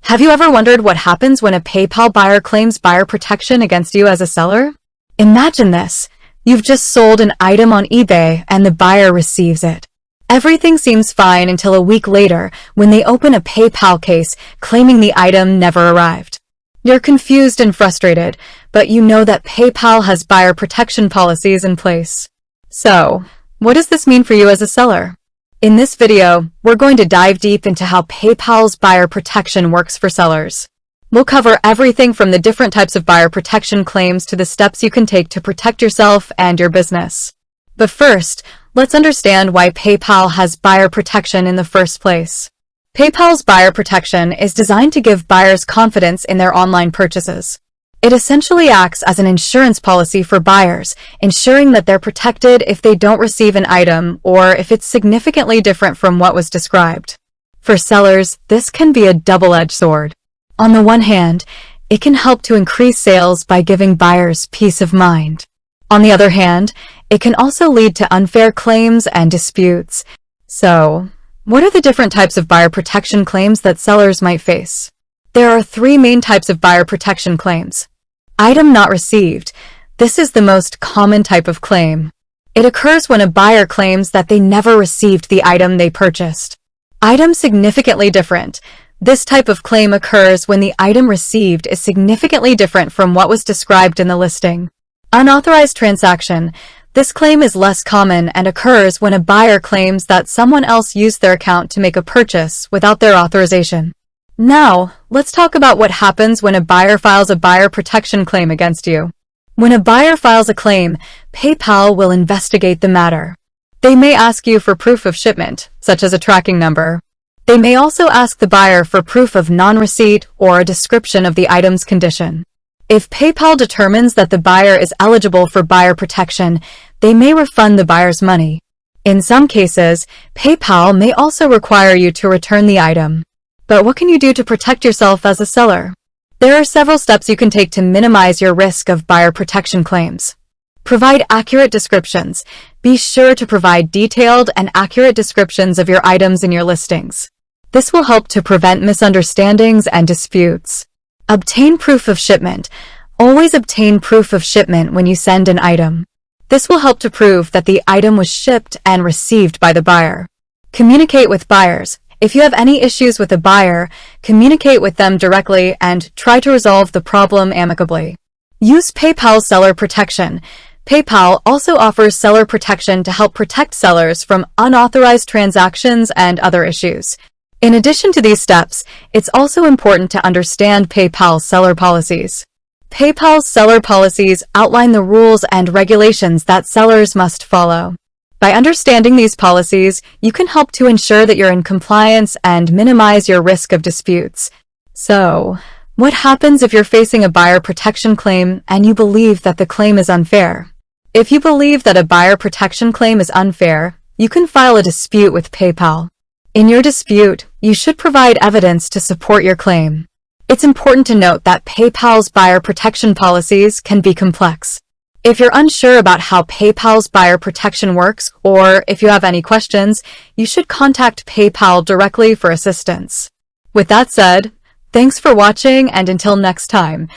Have you ever wondered what happens when a PayPal buyer claims buyer protection against you as a seller? Imagine this. You've just sold an item on eBay and the buyer receives it. Everything seems fine until a week later when they open a PayPal case claiming the item never arrived. You're confused and frustrated, but you know that PayPal has buyer protection policies in place. So, what does this mean for you as a seller? In this video, we're going to dive deep into how PayPal's buyer protection works for sellers. We'll cover everything from the different types of buyer protection claims to the steps you can take to protect yourself and your business. But first, let's understand why PayPal has buyer protection in the first place. PayPal's buyer protection is designed to give buyers confidence in their online purchases. It essentially acts as an insurance policy for buyers, ensuring that they're protected if they don't receive an item or if it's significantly different from what was described. For sellers, this can be a double-edged sword. On the one hand, it can help to increase sales by giving buyers peace of mind. On the other hand, it can also lead to unfair claims and disputes. So, what are the different types of buyer protection claims that sellers might face? There are three main types of buyer protection claims. Item not received. This is the most common type of claim. It occurs when a buyer claims that they never received the item they purchased. Item significantly different. This type of claim occurs when the item received is significantly different from what was described in the listing. Unauthorized transaction. This claim is less common and occurs when a buyer claims that someone else used their account to make a purchase without their authorization. Now, let's talk about what happens when a buyer files a buyer protection claim against you. When a buyer files a claim, PayPal will investigate the matter. They may ask you for proof of shipment, such as a tracking number. They may also ask the buyer for proof of non-receipt or a description of the item's condition. If PayPal determines that the buyer is eligible for buyer protection, they may refund the buyer's money. In some cases, PayPal may also require you to return the item. But what can you do to protect yourself as a seller? There are several steps you can take to minimize your risk of buyer protection claims. Provide accurate descriptions. Be sure to provide detailed and accurate descriptions of your items in your listings. This will help to prevent misunderstandings and disputes. Obtain proof of shipment. Always obtain proof of shipment when you send an item. This will help to prove that the item was shipped and received by the buyer. Communicate with buyers. If you have any issues with a buyer, communicate with them directly and try to resolve the problem amicably. Use PayPal Seller Protection. PayPal also offers seller protection to help protect sellers from unauthorized transactions and other issues. In addition to these steps, it's also important to understand PayPal's seller policies. PayPal's seller policies outline the rules and regulations that sellers must follow. By understanding these policies, you can help to ensure that you're in compliance and minimize your risk of disputes. So, what happens if you're facing a buyer protection claim and you believe that the claim is unfair? If you believe that a buyer protection claim is unfair, you can file a dispute with PayPal. In your dispute, you should provide evidence to support your claim. It's important to note that PayPal's buyer protection policies can be complex. If you're unsure about how PayPal's buyer protection works, or if you have any questions, you should contact PayPal directly for assistance. With that said, thanks for watching, and until next time.